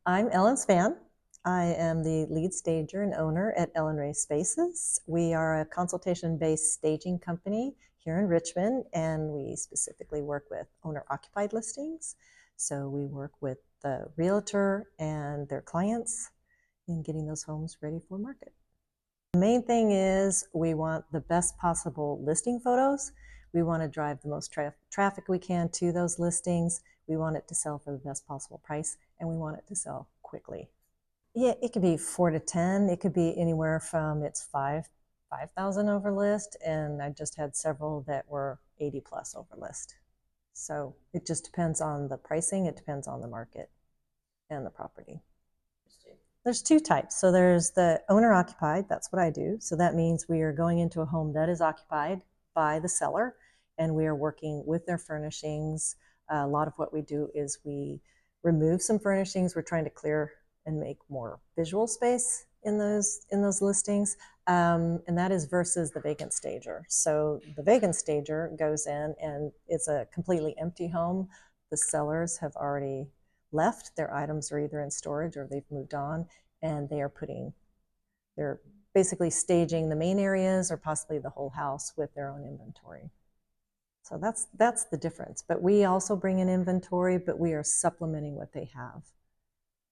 I'm Ellen Spann. I am the lead stager and owner at Ellen Rae Spaces. We are a consultation-based staging company here in Richmond, and we specifically work with owner-occupied listings. So we work with the realtor and their clients in getting those homes ready for market. The main thing is we want the best possible listing photos. We want to drive the most traffic we can to those listings. We want it to sell for the best possible price, and we want it to sell quickly. Yeah, it could be 4 to 10. It could be anywhere from it's 5,000 over list, and I just had several that were 80 plus over list. So it just depends on the pricing. It depends on the market and the property. There's two types. So there's the owner occupied. That's what I do. So that means we are going into a home that is occupied by the seller, and we are working with their furnishings. A lot of what we do is we remove some furnishings. We're trying to clear and make more visual space in those listings, and that is versus the vacant stager. So the vacant stager goes in and it's a completely empty home. The sellers have already left. Their items are either in storage or they've moved on, and they're basically staging the main areas or possibly the whole house with their own inventory. So that's the difference. But we also bring in inventory, but we are supplementing what they have.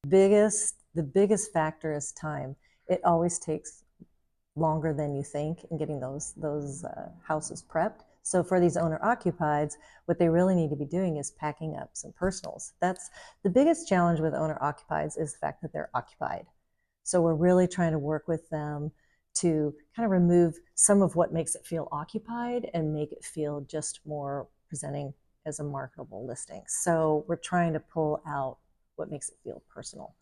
The biggest factor is time. It always takes longer than you think in getting those houses prepped. So for these owner-occupieds, what they really need to be doing is packing up some personals. That's the biggest challenge with owner-occupieds, is the fact that they're occupied. So we're really trying to work with them to kind of remove some of what makes it feel occupied and make it feel just more presenting as a marketable listing. So we're trying to pull out what makes it feel personal,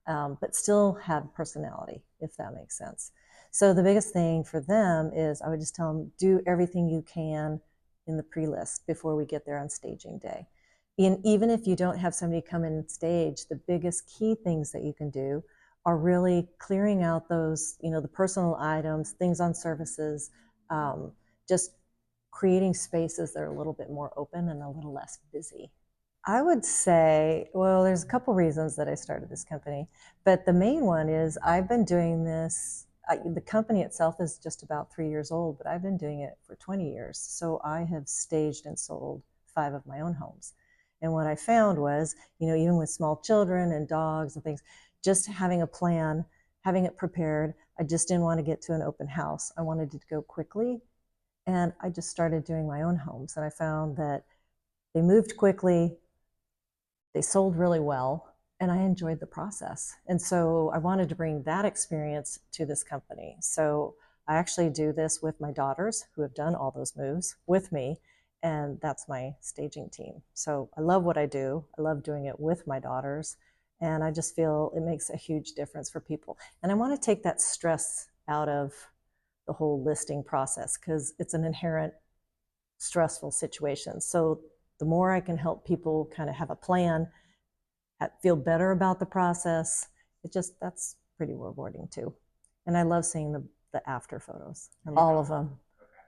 but still have personality, if that makes sense. So the biggest thing for them is I would just tell them, do everything you can in the pre-list before we get there on staging day. And even if you don't have somebody come in and stage, the biggest key things that you can do are really clearing out those, the personal items, things on surfaces, just creating spaces that are a little bit more open and a little less busy. I would say, well, there's a couple reasons that I started this company, but the main one is I've been doing this. The company itself is just about 3 years old, but I've been doing it for 20 years. So I have staged and sold 5 of my own homes. And what I found was, even with small children and dogs and things, just having a plan, having it prepared. I just didn't want to get to an open house. I wanted it to go quickly. And I just started doing my own homes. And I found that they moved quickly, they sold really well, and I enjoyed the process. And so I wanted to bring that experience to this company. So I actually do this with my daughters, who have done all those moves with me, and that's my staging team. So I love what I do. I love doing it with my daughters, and I just feel it makes a huge difference for people. And I want to take that stress out of the whole listing process, because it's an inherent stressful situation. So the more I can help people kind of have a plan, feel better about the process, that's pretty rewarding too. And I love seeing the after photos, all of them.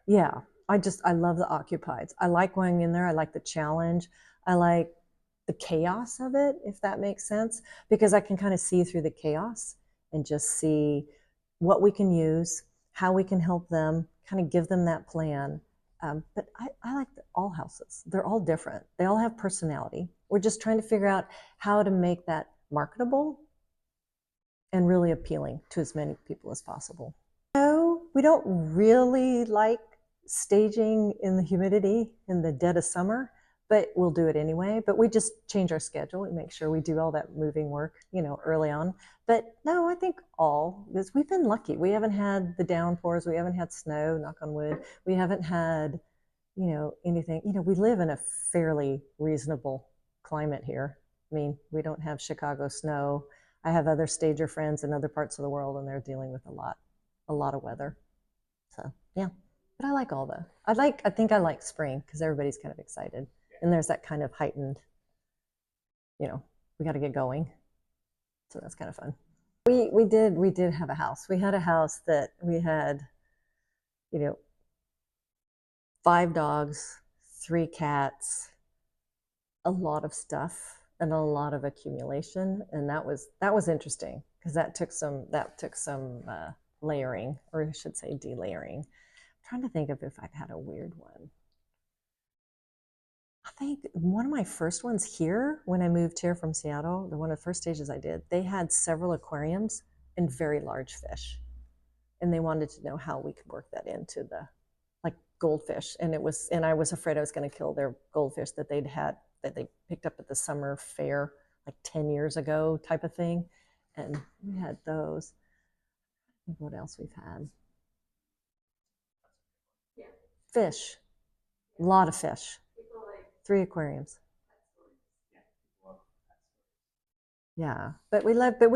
Yeah, I love the occupieds. I like going in there. I like the challenge. I like the chaos of it, if that makes sense, because I can kind of see through the chaos and just see what we can use, how we can help them, kind of give them that plan. But I like all houses. They're all different. They all have personality. We're just trying to figure out how to make that marketable and really appealing to as many people as possible. No, we don't really like staging in the humidity in the dead of summer, but we'll do it anyway. But we just change our schedule. We make sure we do all that moving work, early on. But no, I think because we've been lucky. We haven't had the downpours. We haven't had snow, knock on wood. We haven't had, anything. We live in a fairly reasonable climate here. I mean, we don't have Chicago snow. I have other stager friends in other parts of the world, and they're dealing with a lot of weather. So yeah, but I like I think I like spring, because everybody's kind of excited, and there's that kind of heightened, we got to get going. So that's kind of fun. We did have a house. We had a house that we had, 5 dogs, 3 cats, a lot of stuff. and a lot of accumulation, and that was interesting because that took some layering, or I should say delayering. I'm trying to think of if I've had a weird one. I think one of my first ones here, when I moved here from Seattle, one of the first stages I did, they had several aquariums and very large fish, and they wanted to know how we could work that into the, like, goldfish, and I was afraid I was going to kill their goldfish that they picked up at the summer fair like 10 years ago type of thing, and we had those. I think what else we've had. Yeah. Fish, a lot of fish. 3 aquariums. Yeah, but we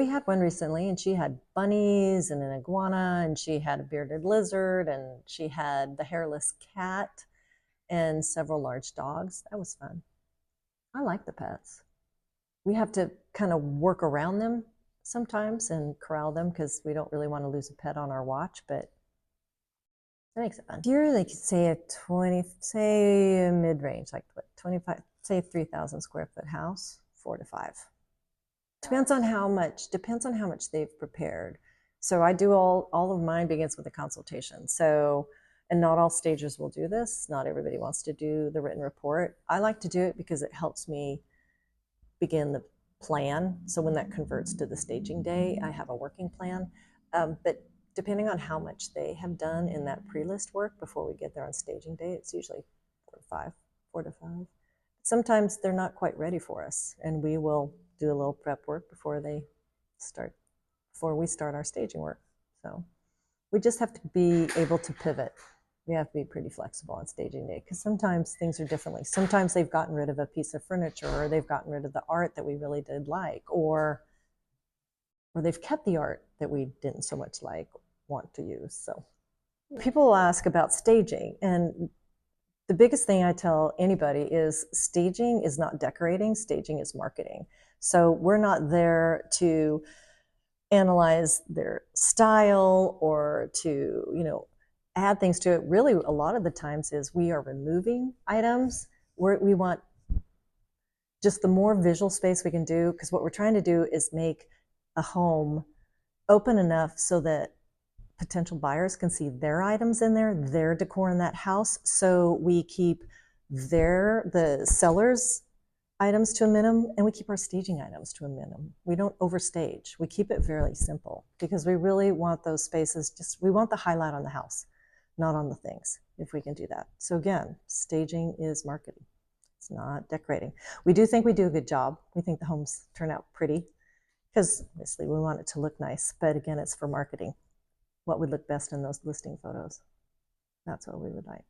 had one recently, and she had bunnies and an iguana, and she had a bearded lizard, and she had the hairless cat, and several large dogs. That was fun. I like the pets. We have to kind of work around them sometimes and corral them because we don't really want to lose a pet on our watch, but that makes it fun. Here, they could say say a mid-range, like what, 25, say 3,000 square foot house, 4 to 5. Depends on how much they've prepared. So I do all of mine begins with a consultation. So, and not all stagers will do this. Not everybody wants to do the written report. I like to do it because it helps me begin the plan. So when that converts to the staging day, I have a working plan. But depending on how much they have done in that pre-list work before we get there on staging day, it's usually 4 to 5. Sometimes they're not quite ready for us, and we will do a little prep work before we start our staging work. So we just have to be able to pivot. We have to be pretty flexible on staging day because sometimes things are differently. Sometimes they've gotten rid of a piece of furniture, or they've gotten rid of the art that we really did like, or they've kept the art that we didn't so much want to use. So people ask about staging, and the biggest thing I tell anybody is staging is not decorating, staging is marketing. So we're not there to analyze their style or to, add things to it. Really, a lot of the times is we are removing items. We want just the more visual space we can do, because what we're trying to do is make a home open enough so that potential buyers can see their items in there, their decor in that house. So we keep the seller's items to a minimum, and we keep our staging items to a minimum. We don't overstage. We keep it fairly simple because we really want those spaces, we want the highlight on the house, not on the things, if we can do that. So again, staging is marketing. It's not decorating. We do think we do a good job. We think the homes turn out pretty because obviously we want it to look nice, but again, it's for marketing. What would look best in those listing photos? That's what we would like.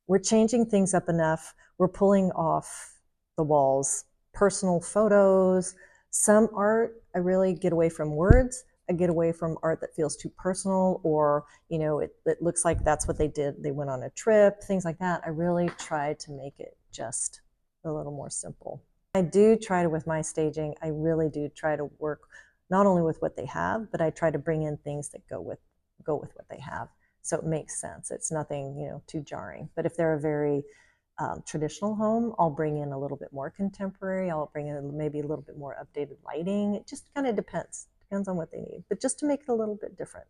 We're changing things up enough. We're pulling off the walls personal photos. Some art, I really get away from words. I get away from art that feels too personal, or it looks like that's what they did. They went on a trip, things like that. I really try to make it just a little more simple. I do try to, with my staging, I really do try to work not only with what they have, but I try to bring in things that go with what they have, so it makes sense. It's nothing too jarring. But if they're a very traditional home, I'll bring in a little bit more contemporary. I'll bring in maybe a little bit more updated lighting. It just kind of depends on what they need, but just to make it a little bit different.